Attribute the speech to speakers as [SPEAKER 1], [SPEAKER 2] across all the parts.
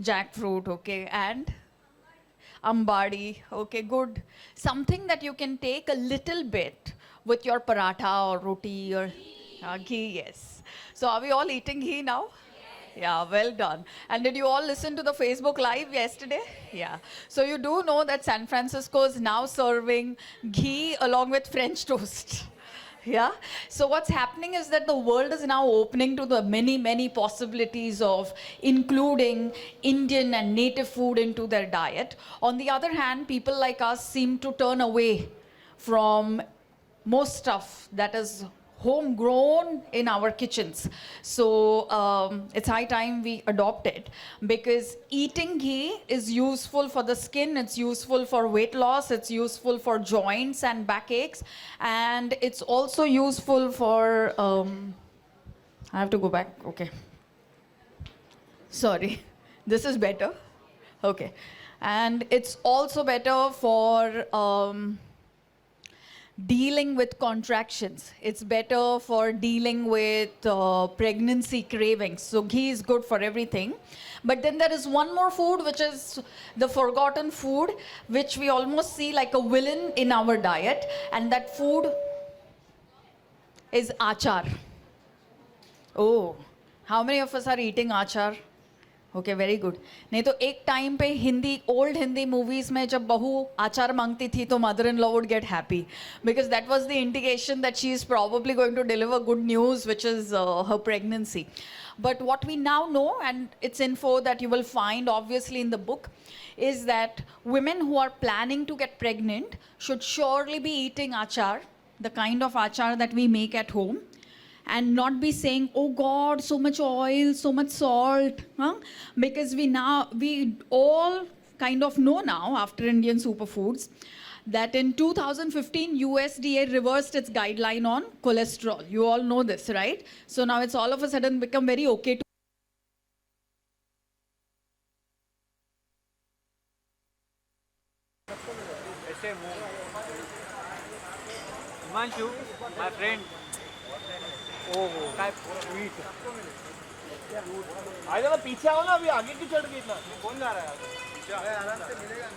[SPEAKER 1] Jackfruit, okay, and ambadi, okay, good. Something that you can take a little bit with your paratha or roti or ghee, yes. So are we all eating ghee now? Yeah, well done. And did you all listen to the Facebook Live yesterday? Yeah. So you do know that San Francisco is now serving ghee along with French toast. Yeah. So what's happening is that the world is now opening to the many, many possibilities of including Indian and native food into their diet. On the other hand, people like us seem to turn away from most stuff that is homegrown in our kitchens. So it's high time we adopt it, because eating ghee is useful for the skin, it's useful for weight loss, it's useful for joints and backaches, and it's also useful for I have to go back. Okay, sorry. This is better. Okay. And it's also better for dealing with contractions. It's better for dealing with pregnancy cravings. So ghee is good for everything. But then there is one more food, which is the forgotten food, which we almost see like a villain in our diet. And that food is achar. Oh, how many of us are eating achar? Okay very good. नहीं तो एक time पे Hindi old Hindi movies में जब बहू आचार मांगती थी तो mother in law would get happy, because that was the indication that she is probably going to deliver good news which is her pregnancy. But what we now know, and it's info that you will find obviously in the book, is that women who are planning to get pregnant should surely be eating achar, the kind of achar that we make at home, and not be saying, oh God, so much oil, so much salt, huh? Because we all kind of know now, after Indian superfoods, that in 2015 USDA reversed its guideline on cholesterol. You all know this, right? So now it's all of a sudden become very okay to
[SPEAKER 2] Himanshu, my friend. ओहो काय sweet आ जाओ पीछे आओ ना, अभी आगे क्यों चढ़ गई इतना? कौन जा रहा है पीछे? आराम से मिलेगा.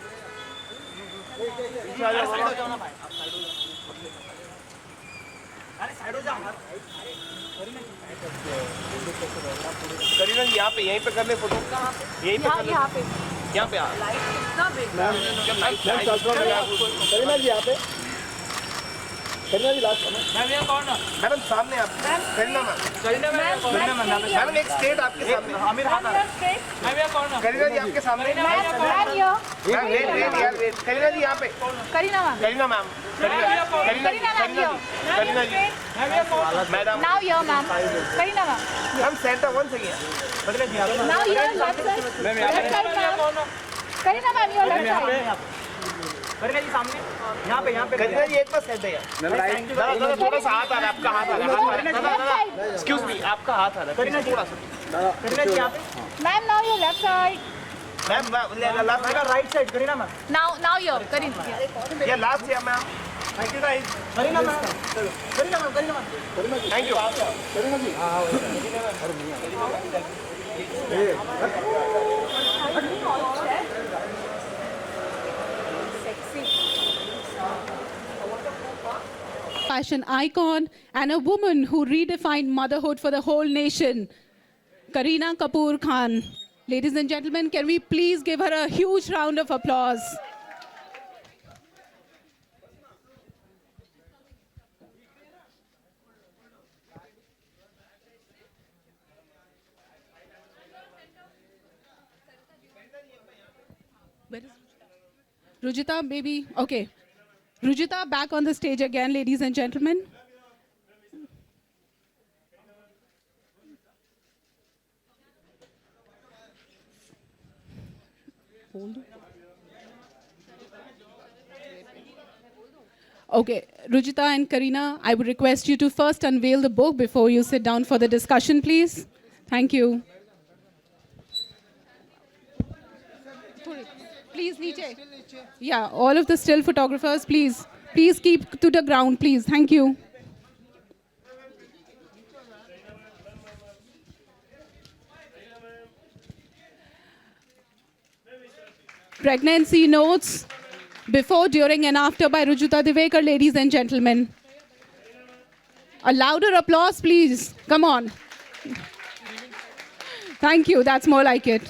[SPEAKER 2] पीछे आ जाओ ना भाई. अरे साइड हो जाओ. करीना जी यहाँ पे, यहीं पे कर ले फोटो. यहीं पे कर ले. यहाँ पे लाइट कितना बेकार. करीना जी यहाँ पे. Kareena ji last ma'am. ये कौन है मैडम? सामने आप Kareena ma'am. Kareena ma'am. Ma'am एक स्टेट आपके सामने. आमिर खान मैम. ये कौन है? करीना जी आपके सामने. मैम वेट यार वेट. करीना जी यहाँ पे. Kareena ma'am. Kareena ma'am. Kareena ji. Madam. Now your ma'am. Kareena ma'am. हम सेंटर वन से गए. Now your left side. Ma'am यहाँ पे. Kareena ma'am your left side. Kareena जी सामने. यहाँ पे करीना जी एक बार सेट है. थोड़ा सा हाथ आ रहा है आपका. हाथ आ रहा है. एक्सक्यूज मी, आपका हाथ आ रहा है. करीना जी थोड़ा सा. करीना जी यहाँ पे. Ma'am now your left side. Ma'am left right side. Kareena ma'am. Now your Kareena. ये लास्ट है ma'am. Thank you guys. Kareena ma'am. Kareena ma'am. Thank you. Kareena ji.
[SPEAKER 3] Fashion icon and a woman who redefined motherhood for the whole nation, Kareena Kapoor Khan. Ladies and gentlemen, can we please give her a huge round of applause? Where is Rujita, maybe? Okay. Rujita, back on the stage again, ladies and gentlemen. Hold. Okay, Rujita and Kareena, I would request you to first unveil the book before you sit down for the discussion, please. Thank you. Please, Niche. Yeah, all of the still photographers, please. Please keep to the ground, please. Thank you. Pregnancy notes before, during, and after by Rujuta Divekar, ladies and gentlemen. A louder applause, please. Come on. Thank you. That's more like it.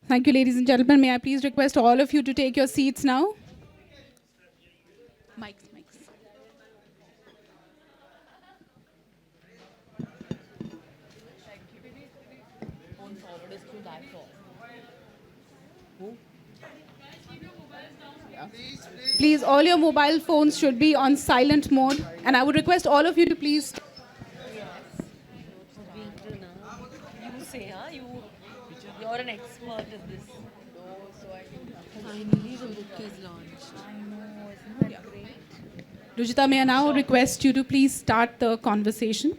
[SPEAKER 3] Thank you, ladies and gentlemen. May I please request all of you to take your seats now? Mics, mics. Please, all your mobile phones should be on silent mode. And I would request all of you to please.
[SPEAKER 4] You say, huh? You're an expert in this.
[SPEAKER 5] Finally, the book is launched.
[SPEAKER 4] Isn't that great?
[SPEAKER 3] Rujita, may I now request you to please start the conversation?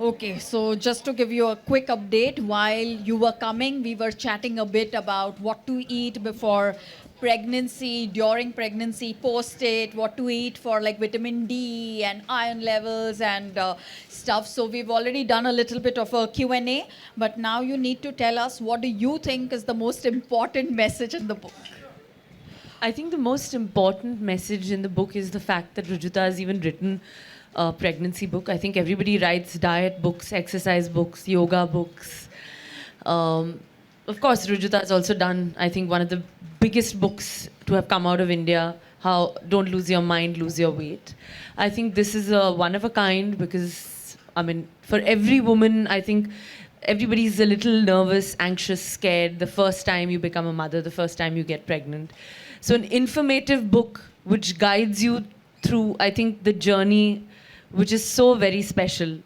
[SPEAKER 1] Okay, so just to give you a quick update, while you were coming, we were chatting a bit about what to eat before pregnancy, during pregnancy, post it, what to eat for like vitamin D and iron levels and stuff. So we've already done a little bit of a Q&A, but now you need to tell us, what do you think is the most important message in the book?
[SPEAKER 4] I think the most important message in the book is the fact that Rujuta has even written a pregnancy book. I think everybody writes diet books, exercise books, yoga books. Of course, Rujuta has also done, I think, one of the biggest books to have come out of India, How Don't Lose Your Mind, Lose Your Weight. I think this is a one of a kind because, I mean, for every woman, I think everybody's a little nervous, anxious, scared the first time you become a mother, the first time you get pregnant. So an informative book which guides you through, I think, the journey, which is so very special,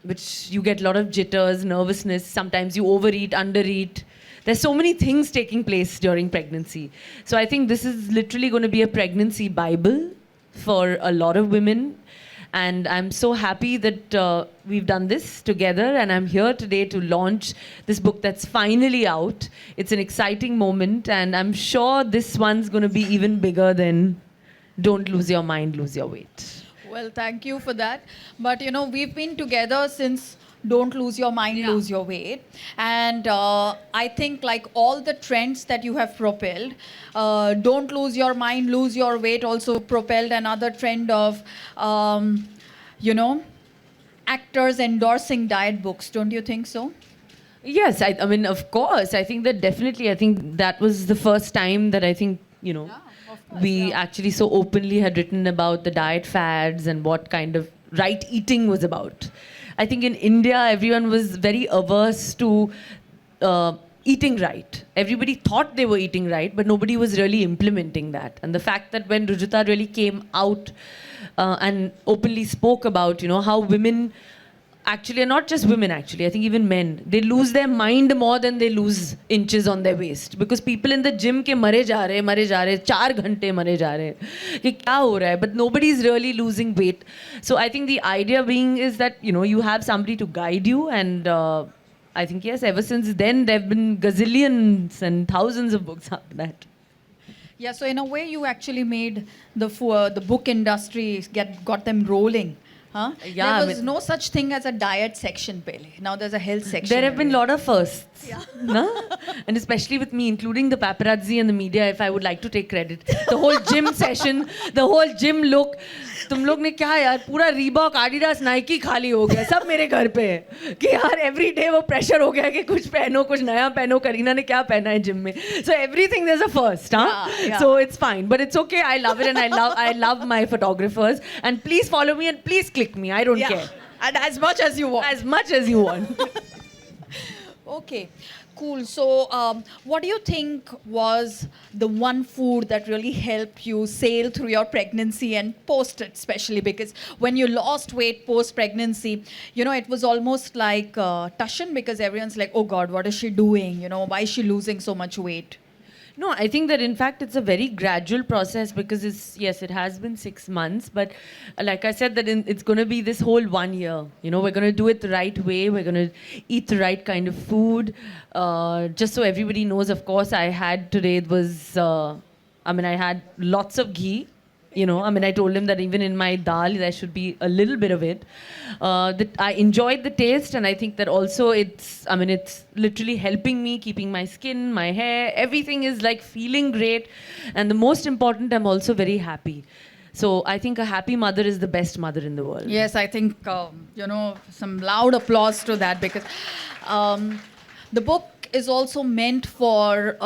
[SPEAKER 4] which you get a lot of jitters, nervousness, sometimes you overeat, undereat. There's so many things taking place during pregnancy. So I think this is literally going to be a pregnancy Bible for a lot of women. And I'm so happy that we've done this together, and I'm here today to launch this book that's finally out. It's an exciting moment, and I'm sure this one's going to be even bigger than Don't Lose Your Mind, Lose Your Weight.
[SPEAKER 1] Well, thank you for that. But, you know, we've been together since Don't Lose Your Mind, Lose Your Weight. And I think like all the trends that you have propelled, Don't Lose Your Mind, Lose Your Weight also propelled another trend of, you know, actors endorsing diet books. Don't you think so?
[SPEAKER 4] Yes, I mean, of course. I think that definitely, I think that was the first time that I think, you know, we actually so openly had written about the diet fads and what kind of right eating was about. I think in India, everyone was very averse to eating right. Everybody thought they were eating right, but nobody was really implementing that. And the fact that when Rujuta really came out and openly spoke about, you know, how women actually, and not just women actually, I think even men, they lose their mind more than they lose inches on their waist. Because people in the gym ke mare ja rahe, 4 ghante mare ja rahe. Ki kya ho raha hai? But nobody's really losing weight. So I think the idea being is that, you know, you have somebody to guide you, and I think, yes, ever since then, there have been gazillions and thousands of books after that.
[SPEAKER 1] Yeah, so in a way, you actually made the book industry, got them rolling. Huh?
[SPEAKER 4] Yeah, I
[SPEAKER 1] There was
[SPEAKER 4] mean-
[SPEAKER 1] no such thing as a diet section, Pele. Now there's a health section.
[SPEAKER 4] There have been a
[SPEAKER 1] everywhere.
[SPEAKER 4] lot of firsts. No? And especially with me, including the paparazzi and the media, if I would like to take credit. The whole gym session, the whole gym look. तुम लोग ने क्या यार पूरा Reebok Adidas Nike खाली हो गया सब मेरे घर पे है कि यार एवरी डे वो प्रेशर हो गया कि कुछ पहनो कुछ नया पहनो करीना ने क्या पहना है जिम में so everything there is a first
[SPEAKER 1] Yeah.
[SPEAKER 4] so it's fine but it's okay I love it and I love my photographers and please follow me and please click me I don't
[SPEAKER 1] Yeah.
[SPEAKER 4] care
[SPEAKER 1] And as much as you want.
[SPEAKER 4] as much as you want.
[SPEAKER 1] Okay, cool. So, what do you think was the one food that really helped you sail through your pregnancy and post it, especially because when you lost weight post pregnancy, you know, it was almost like Tushan because everyone's like, oh God, what is she doing? You know, why is she losing so much weight?
[SPEAKER 4] No, I think that in fact it's a very gradual process because yes, it has been 6 months, but like I said, that it's going to be this whole 1 year. You know, we're going to do it the right way. We're going to eat the right kind of food. Just so everybody knows, of course, I had today I had lots of ghee. You know, I mean, I told him that even in my dal, there should be a little bit of it. That I enjoyed the taste, and I think that also it's literally helping me, keeping my skin, my hair, everything is like feeling great. And the most important, I'm also very happy. So I think a happy mother is the best mother in the world.
[SPEAKER 1] Yes, I think, you know, some loud applause to that because the book is also meant for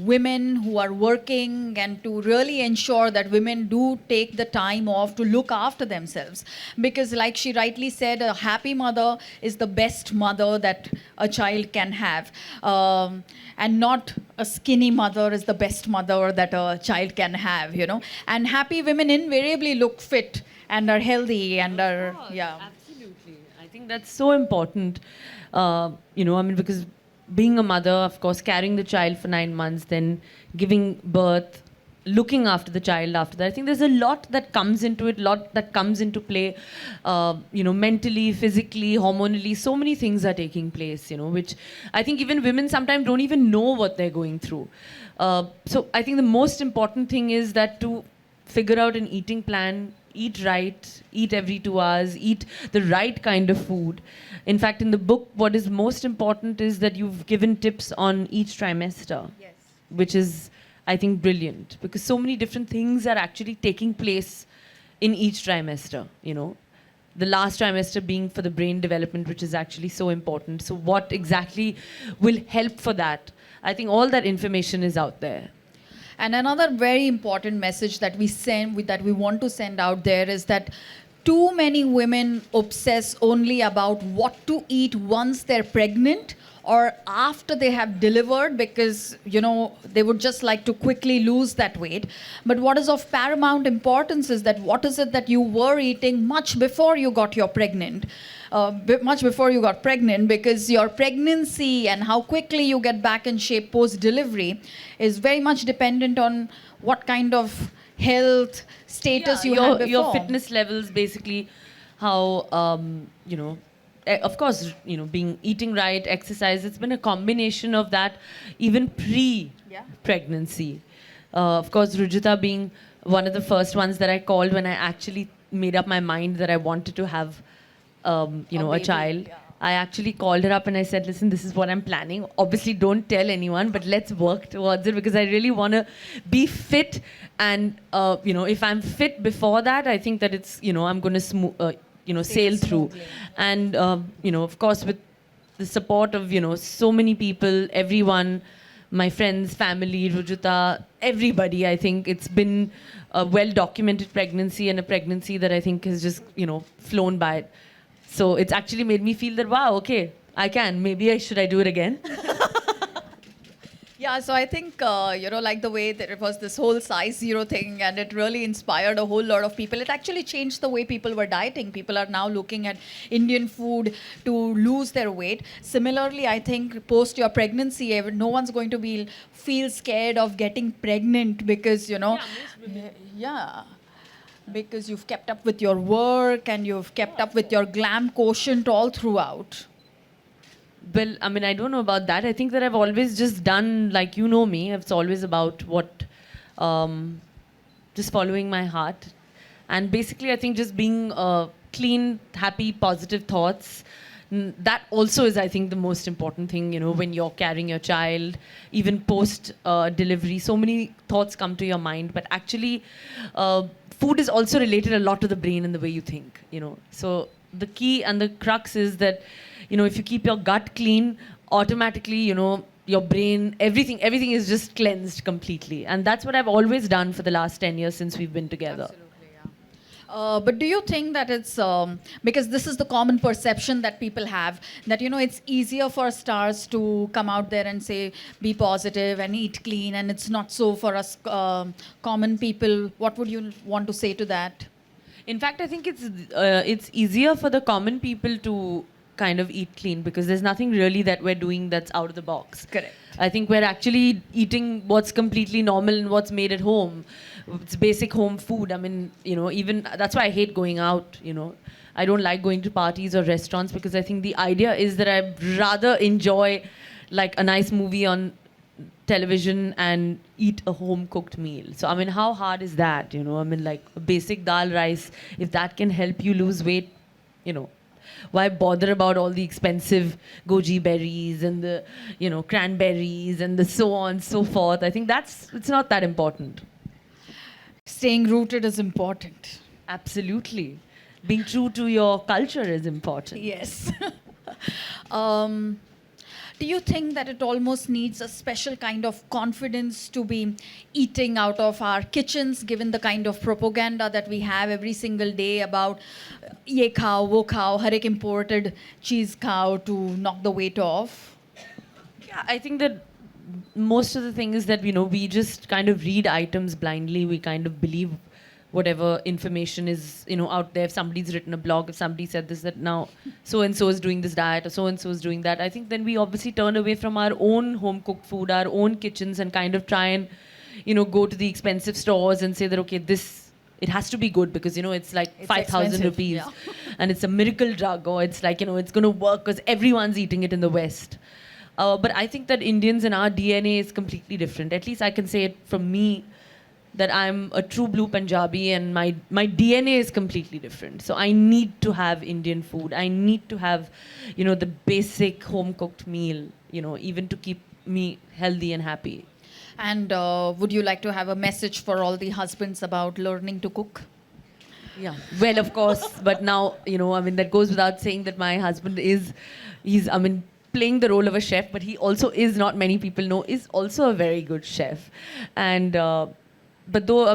[SPEAKER 1] women who are working and to really ensure that women do take the time off to look after themselves. Because like she rightly said, a happy mother is the best mother that a child can have. And not a skinny mother is the best mother that a child can have, you know. And happy women invariably look fit and are healthy and are, yeah.
[SPEAKER 4] Absolutely. I think that's so important. You know, I mean, because being a mother, of course, carrying the child for 9 months, then giving birth, looking after the child after that. I think there's a lot that comes into it, lot that comes into play, you know, mentally, physically, hormonally. So many things are taking place, you know, which I think even women sometimes don't even know what they're going through. So I think the most important thing is that to figure out an eating plan, eat right, eat every 2 hours, eat the right kind of food. In fact, in the book, what is most important is that you've given tips on each trimester, which is, I think, brilliant because so many different things are actually taking place in each trimester, you know. The last trimester being for the brain development, which is actually so important. So what exactly will help for that? I think all that information is out there.
[SPEAKER 1] And another very important message that we want to send out there is that too many women obsess only about what to eat once they're pregnant or after they have delivered because, you know, they would just like to quickly lose that weight. But what is of paramount importance is that what is it that you were eating much before you got pregnant, because your pregnancy and how quickly you get back in shape post-delivery is very much dependent on what kind of health status you had before.
[SPEAKER 4] Your fitness levels, basically, how you know. Of course, you know, eating right, exercise. It's been a combination of that, even pre-pregnancy. Of course, Rujita being one of the first ones that I called when I actually made up my mind that I wanted to have, you know, a child.
[SPEAKER 1] Yeah.
[SPEAKER 4] I actually called her up and I said, listen, this is what I'm planning. Obviously, don't tell anyone, but let's work towards it because I really want to be fit. And, you know, if I'm fit before that, I think that it's, you know, I'm going to, you know, sail through. And, you know, of course, with the support of, you know, so many people, everyone, my friends, family, Rujita, everybody, I think it's been a well-documented pregnancy and a pregnancy that I think has just, you know, flown by. So it's actually made me feel that, wow, okay, I can. Maybe should I do it again?
[SPEAKER 1] Yeah, so I think, you know, like the way that it was this whole size zero thing and it really inspired a whole lot of people. It actually changed the way people were dieting. People are now looking at Indian food to lose their weight. Similarly, I think post your pregnancy, no one's going to feel scared of getting pregnant because, you know, because you've kept up with your work and you've kept up with your glam quotient all throughout.
[SPEAKER 4] Well, I mean, I don't know about that. I think that I've always just done, like, you know me, it's always about what, just following my heart. And basically, I think just being clean, happy, positive thoughts. That also is, I think, the most important thing, when you're carrying your child, even post delivery, so many thoughts come to your mind. But actually, food is also related a lot to the brain and the way you think. So the key and the crux is that, if you keep your gut clean, automatically, your brain, everything is just cleansed completely. And that's what I've always done for the last 10 years since we've been together.
[SPEAKER 1] But do you think that it's because this is the common perception that people have, that it's easier for stars to come out there and say be positive and eat clean, and it's not so for us common people? What would you want to say to that?
[SPEAKER 4] In fact, I think it's easier for the common people to kind of eat clean because there's nothing really that we're doing that's out of the box.
[SPEAKER 1] Correct.
[SPEAKER 4] I think we're actually eating what's completely normal and what's made at home. It's basic home food. I mean, even that's why I hate going out. I don't like going to parties or restaurants because I think the idea is that I'd rather enjoy like a nice movie on television and eat a home cooked meal. So I mean, how hard is that? Like a basic dal rice, if that can help you lose weight, why bother about all the expensive goji berries and the cranberries and the so on and so forth? I think it's not that important.
[SPEAKER 1] Staying rooted is important.
[SPEAKER 4] Absolutely. Being true to your culture is important.
[SPEAKER 1] Yes. Do you think that it almost needs a special kind of confidence to be eating out of our kitchens, given the kind of propaganda that we have every single day about ye khao, wo khao, har ek imported cheese khao to knock the weight off?
[SPEAKER 4] Yeah, I think that most of the thing is that, we just kind of read items blindly. We kind of believe whatever information is, out there. If somebody's written a blog, if somebody said this, that now so-and-so is doing this diet or so-and-so is doing that, I think then we obviously turn away from our own home-cooked food, our own kitchens, and kind of try and, go to the expensive stores and say that, okay, it has to be good because, it's like
[SPEAKER 1] It's
[SPEAKER 4] 5,000
[SPEAKER 1] expensive,
[SPEAKER 4] rupees
[SPEAKER 1] yeah.
[SPEAKER 4] and it's a miracle drug, or it's like, it's going to work because everyone's eating it in the West. But I think that Indians and our DNA is completely different. At least I can say it from me, that I'm a true blue Punjabi and my DNA is completely different. So I need to have Indian food. I need to have, the basic home-cooked meal, even to keep me healthy and happy.
[SPEAKER 1] And would you like to have a message for all the husbands about learning to cook?
[SPEAKER 4] Yeah. Well, of course, but now, that goes without saying that my husband he's playing the role of a chef, but he also is, not many people know, is also a very good chef. And, but though,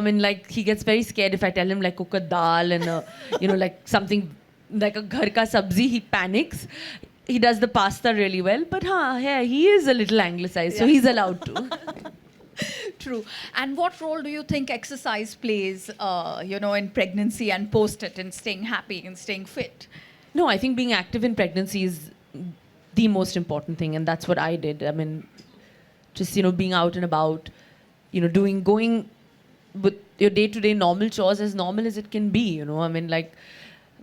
[SPEAKER 4] he gets very scared if I tell him, cook a dal and, like something, like a ghar ka sabzi, he panics. He does the pasta really well, but yeah, he is a little anglicized, so he's allowed to.
[SPEAKER 1] True. And what role do you think exercise plays, in pregnancy and post it, in staying happy and staying fit?
[SPEAKER 4] No, I think being active in pregnancy is the most important thing, and that's what I did. Just, being out and about, going with your day-to-day normal chores as normal as it can be,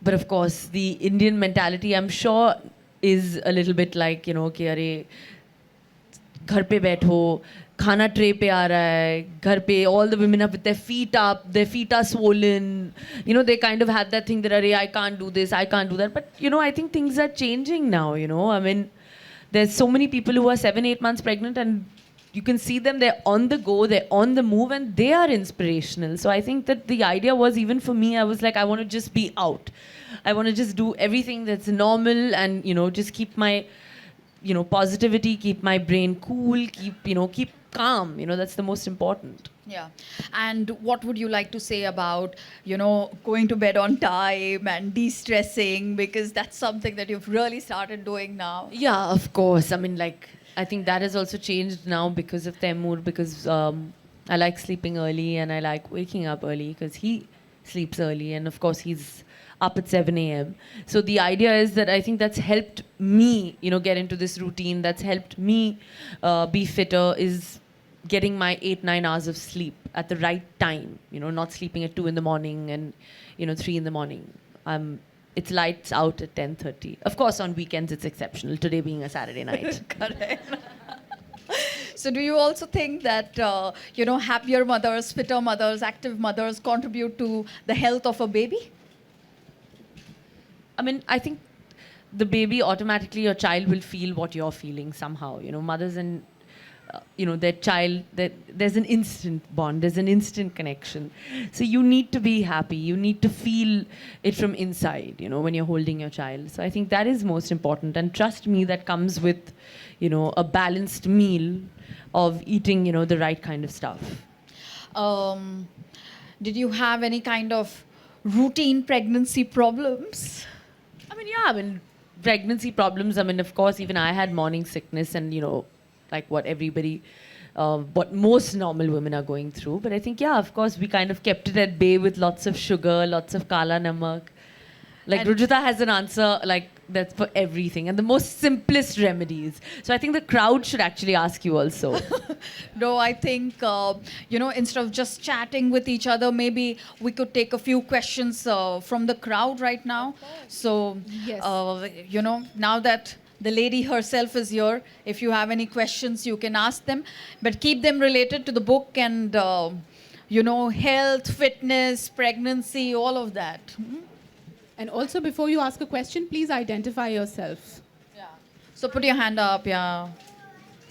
[SPEAKER 4] but of course, the Indian mentality, I'm sure, is a little bit like, कि अरे घर पे बैठो, खाना tray पे आ रहा है, घर पे all the women are with their feet up, their feet are swollen, they kind of have that thing that अरे I can't do this, I can't do that, but I think things are changing now, there's so many people who are 7-8 months pregnant and you can see them, they're on the go, they're on the move, and they are inspirational. So I think that the idea was, even for me, I was like, I want to just be out. I want to just do everything that's normal and, just keep my, positivity, keep my brain cool, keep calm. That's the most important.
[SPEAKER 1] Yeah. And what would you like to say about, going to bed on time and de-stressing? Because that's something that you've really started doing now.
[SPEAKER 4] Yeah, of course. I think that has also changed now because of Taimur, because I like sleeping early and I like waking up early because he sleeps early, and of course he's up at 7 a.m. So the idea is that I think that's helped me, get into this routine, that's helped me be fitter, is getting my 8-9 hours of sleep at the right time, not sleeping at 2 in the morning and, 3 in the morning. It's lights out at 10:30. Of course, on weekends it's exceptional, today being a Saturday night.
[SPEAKER 1] Correct. So do you also think that, happier mothers, fitter mothers, active mothers contribute to the health of a baby?
[SPEAKER 4] I mean, I think the baby automatically, your child will feel what you're feeling somehow. You know, mothers and their child, there's an instant bond, there's an instant connection. So you need to be happy, you need to feel it from inside, when you're holding your child. So I think that is most important. And trust me, that comes with, a balanced meal of eating, the right kind of stuff.
[SPEAKER 1] Did you have any kind of routine pregnancy problems?
[SPEAKER 4] I mean, pregnancy problems. I mean, of course, even I had morning sickness and, like what everybody, what most normal women are going through. But I think, of course, we kind of kept it at bay with lots of sugar, lots of kala namak. Like Rujita has an answer, like that's for everything and the most simplest remedies. So I think the crowd should actually ask you also.
[SPEAKER 1] No, I think, instead of just chatting with each other, maybe we could take a few questions from the crowd right now. So,
[SPEAKER 3] Yes.
[SPEAKER 1] Now that the lady herself is here, if you have any questions, you can ask them. But keep them related to the book and, health, fitness, pregnancy, all of that.
[SPEAKER 3] And also, before you ask a question, please identify yourself.
[SPEAKER 1] Yeah. So put your hand up, yeah.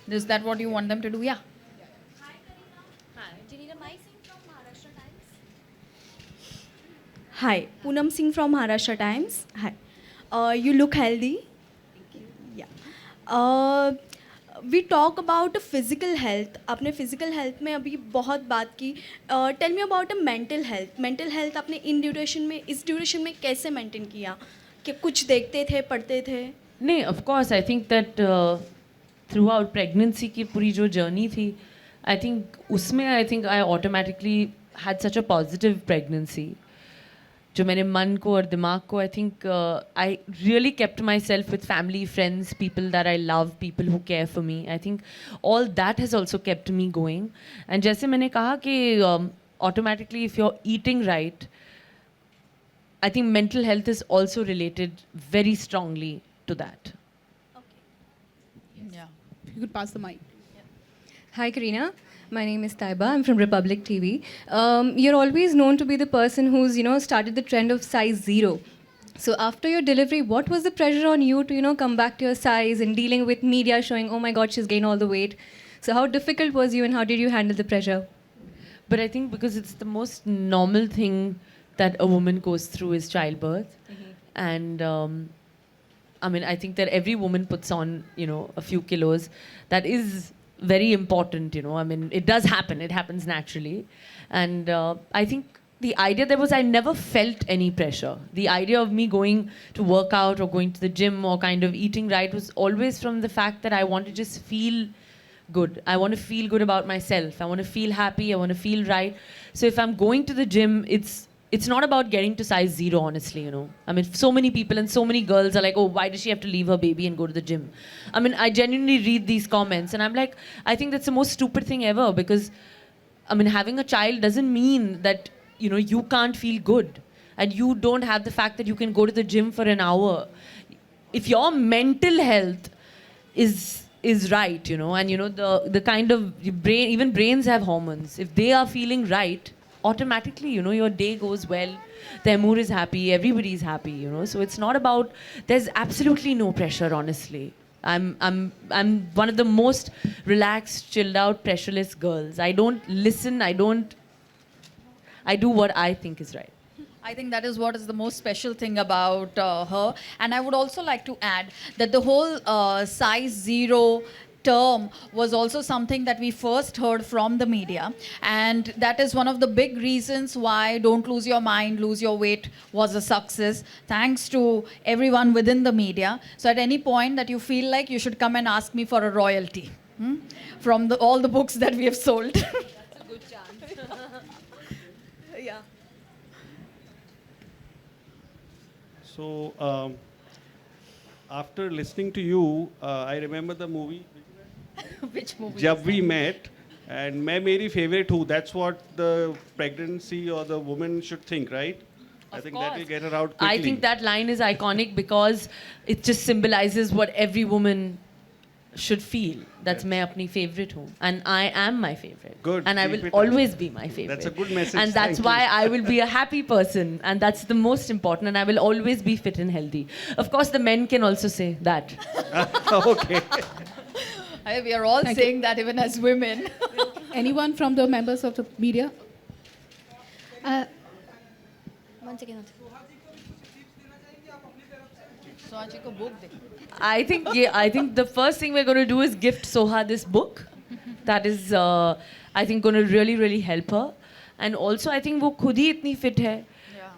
[SPEAKER 1] Is that what you want them to do? Yeah.
[SPEAKER 6] Do you need a mic? Hi, Poonam Singh from Maharashtra Times. Hi. You look healthy. Yeah. We talk about physical health. आपने physical health में अभी बहुत बात की. Tell me about a mental health. Mental health आपने इस duration में कैसे maintain किया? कि कुछ देखते थे, पढ़ते थे?
[SPEAKER 4] नहीं, of course, I think that throughout pregnancy की पूरी जो journey थी, I think उसमें I automatically had such a positive pregnancy. जो मैंने मन को और दिमाग को, I think I really kept myself with family, friends, people that I love, people who care for me. I think all that has also kept me going. And जैसे मैंने कहा कि automatically if you're eating right, I think mental health is also related very strongly to that.
[SPEAKER 1] Yeah.
[SPEAKER 3] You could pass the mic.
[SPEAKER 7] Hi, Karina. My name is Taiba. I'm from Republic TV. You're always known to be the person who's, started the trend of size 0. So after your delivery, what was the pressure on you to, come back to your size and dealing with media showing, oh my God, she's gained all the weight. So how difficult was you and how did you handle the pressure?
[SPEAKER 4] But I think because it's the most normal thing that a woman goes through is childbirth. And I think that every woman puts on, a few kilos. That is very important, it does happen. It happens naturally. And I think the idea there was I never felt any pressure. The idea of me going to work out or going to the gym or kind of eating right was always from the fact that I want to just feel good. I want to feel good about myself. I want to feel happy. I want to feel right. So if I'm going to the gym, it's not about getting to size 0, honestly, so many people and so many girls are like, oh, why does she have to leave her baby and go to the gym? I genuinely read these comments and I'm like, I think that's the most stupid thing ever because, having a child doesn't mean that, you can't feel good and you don't have the fact that you can go to the gym for an hour. If your mental health is right, and, the kind of brain, even brains have hormones. If they are feeling right, automatically, your day goes well, the mood is happy, everybody's happy, So it's not about, there's absolutely no pressure, honestly. I'm one of the most relaxed, chilled out, pressureless girls. I don't listen, I do what I think is right.
[SPEAKER 1] I think that is what is the most special thing about her. And I would also like to add that the whole size 0 term was also something that we first heard from the media, and that is one of the big reasons why Don't Lose Your Mind, Lose Your Weight was a success, thanks to everyone within the media. So at any point that you feel like, you should come and ask me for a royalty from all the books that we have sold.
[SPEAKER 7] That's a good chance.
[SPEAKER 6] Yeah.
[SPEAKER 8] So after listening to you, I remember the movie
[SPEAKER 1] Which movie?
[SPEAKER 8] Jab We Met, and मैं मेरी favorite हूँ. That's what the pregnancy or the woman should think, right? I think that will get her out quickly.
[SPEAKER 4] I think that line is iconic because it just symbolizes what every woman should feel. That's मैं अपनी favorite हूँ, and I am my favorite.
[SPEAKER 8] Good,
[SPEAKER 4] And I
[SPEAKER 8] keep
[SPEAKER 4] will
[SPEAKER 8] it up.
[SPEAKER 4] always be my favorite.
[SPEAKER 8] That's a good message,
[SPEAKER 4] And that's
[SPEAKER 8] thank
[SPEAKER 4] why
[SPEAKER 8] you.
[SPEAKER 4] I will be a happy person, and that's the most important. And I will always be fit and healthy. Of course, the men can also say that.
[SPEAKER 8] Okay.
[SPEAKER 1] We are all saying that even as women.
[SPEAKER 3] Anyone from the members of the media?
[SPEAKER 6] One second.
[SPEAKER 1] सोहाजी को book they.
[SPEAKER 4] I think the first thing we're going to do is gift Soha this book. That is, I think, going to really, really help her. And also, I think वो खुद ही इतनी fit है.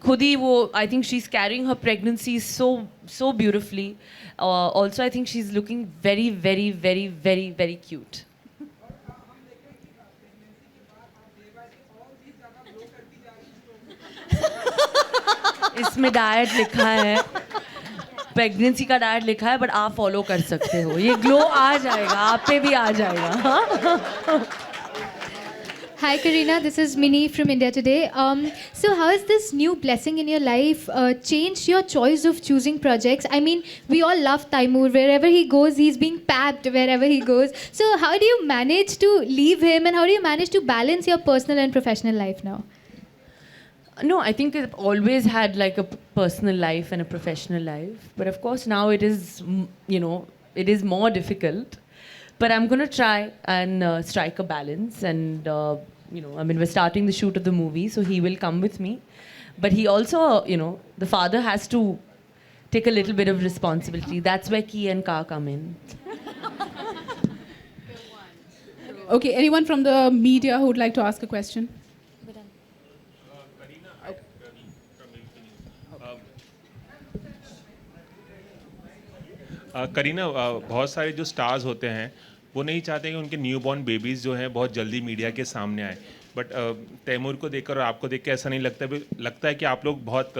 [SPEAKER 4] खुद ही वो, I think she's carrying her pregnancy so beautifully. Also, I think she's looking very, very, very, very, very cute. इसमें diet लिखा है, pregnancy का डाइट लिखा है, बट आप फॉलो कर सकते हो. ये ग्लो आ जाएगा, आप पे भी आ जाएगा.
[SPEAKER 2] Hi Karina, this is Mini from India Today. So how has this new blessing in your life changed your choice of choosing projects? I mean, we all love Taimur. Wherever he goes, he's being packed wherever he goes. So how do you manage to leave him, and how do you manage to balance your personal and professional life now?
[SPEAKER 4] No, I think I've always had like a personal life and a professional life. But of course now it is, it is more difficult. But I'm going to try and strike a balance. And, I mean, we're starting the shoot of the movie, so he will come with me. But he also, the father has to take a little bit of responsibility. That's where Ki and Ka come in.
[SPEAKER 3] Okay, anyone from the media who would like to ask a question?
[SPEAKER 9] Kareena, बहुत सारे जो stars होते हैं वो नहीं चाहते कि उनके न्यूबॉर्न बेबीज़ जो हैं बहुत जल्दी मीडिया के सामने आए. बट तैमूर को देखकर और आपको देख के ऐसा नहीं लगता है कि आप लोग बहुत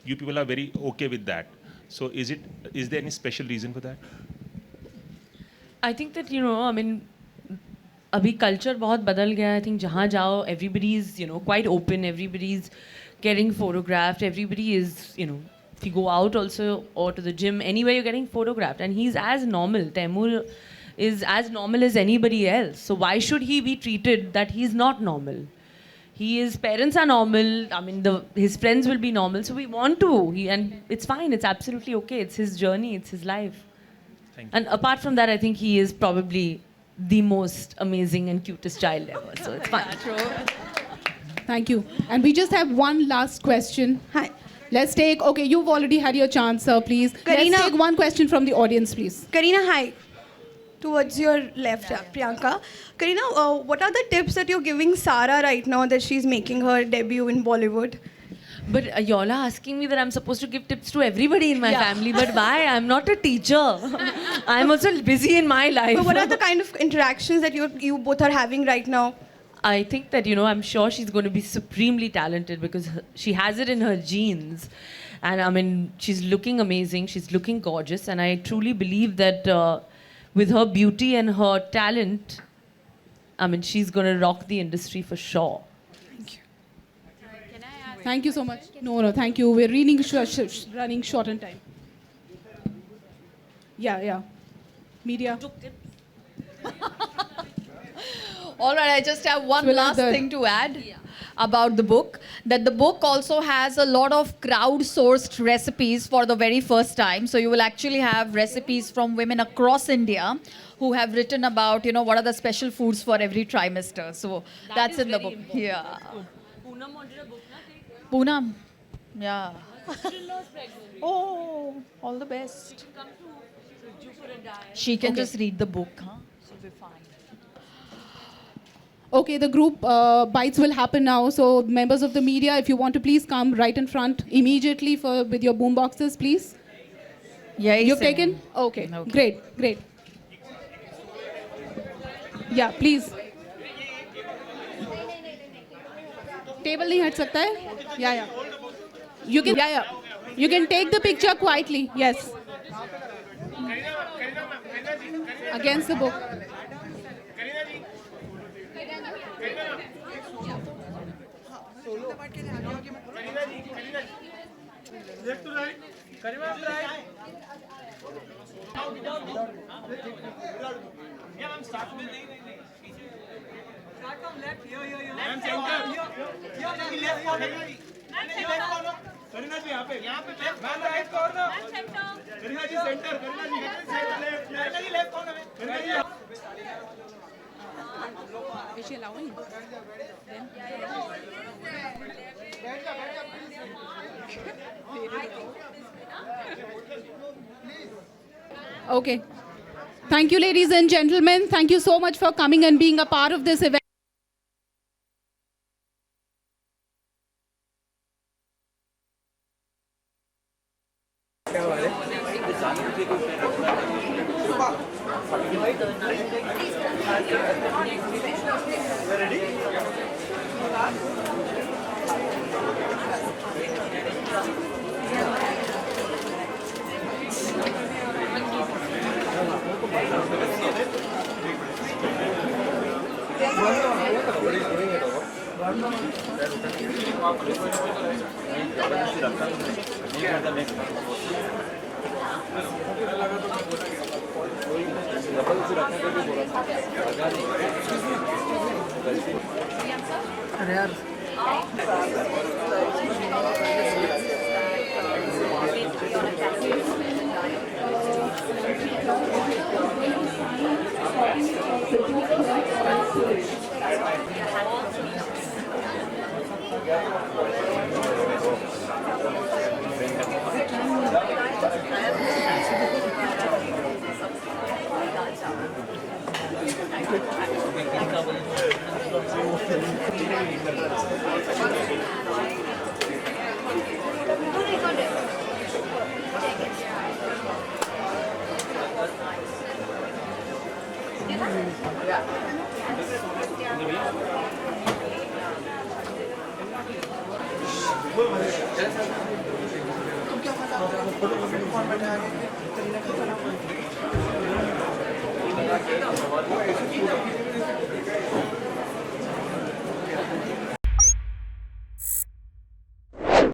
[SPEAKER 9] you people are very okay with that. So is there any special reason for that?
[SPEAKER 4] I think that I mean अभी कल्चर बहुत बदल गया है. आई थिंक जहाँ जाओ everybody is quite open, everybody is getting photographed, everybody is if you go out also or to the gym, anywhere you're getting photographed, and he's as normal. Taimur is as normal as anybody else, so why should he be treated that he's not normal? His parents are normal, I mean his friends will be normal, so we want to, and it's fine, it's absolutely okay, it's his journey, it's his life.
[SPEAKER 9] Thank you.
[SPEAKER 4] And apart from that, I think he is probably the most amazing and cutest child ever, so it's fine.
[SPEAKER 3] Thank you. And we just have one last question.
[SPEAKER 10] Hi.
[SPEAKER 3] Let's take, okay, you've already had your chance, sir, please.
[SPEAKER 10] Karina-
[SPEAKER 3] Let's take one question from the audience, please.
[SPEAKER 10] Karina, hi. Towards your left, Priyanka. Karina, what are the tips that you're giving Sara right now that she's making her debut in Bollywood?
[SPEAKER 4] But y'all are asking me that I'm supposed to give tips to everybody in my family, but why? I'm not a teacher. I'm also busy in my life.
[SPEAKER 10] But what are the kind of interactions that you both are having right now?
[SPEAKER 4] I think that, I'm sure she's going to be supremely talented because she has it in her genes. And I mean, she's looking amazing, she's looking gorgeous, and I truly believe that with her beauty and her talent, I mean, she's going to rock the industry for sure.
[SPEAKER 3] Thank you so much. No, thank you. We're running short on time. Yeah. Media.
[SPEAKER 1] All right, I just have one
[SPEAKER 3] Well,
[SPEAKER 1] last thing to add about the book. That the book also has a lot of crowd-sourced recipes for the very first time. So you will actually have recipes from women across India who have written about, what are the special foods for every trimester. So that's in the book. Yeah. Poonam. Yeah. Oh, all the best. She can just read the book, huh? So we're fine.
[SPEAKER 3] Okay, the group bites will happen now. So members of the media, if you want to please come right in front immediately with your boom boxes, please.
[SPEAKER 1] Yeah,
[SPEAKER 3] You've taken? Okay. Great. Yeah, please. Table नहीं हट सकता है? Yeah. You can take the picture quietly. Yes. Against the book.
[SPEAKER 8] Left to right. Karima, right. Yeah, I'm start from left. Start from left. Here. I'm center. Here, left corner. Left corner. Karina ji यहाँ पे left. Ma'am right corner. Karina ji center. Karina ji left. Karina ji left corner में. Karina ji.
[SPEAKER 3] Is she allowing? Then? Okay. Thank you, ladies and gentlemen. Thank you so much for coming and being a part of this event.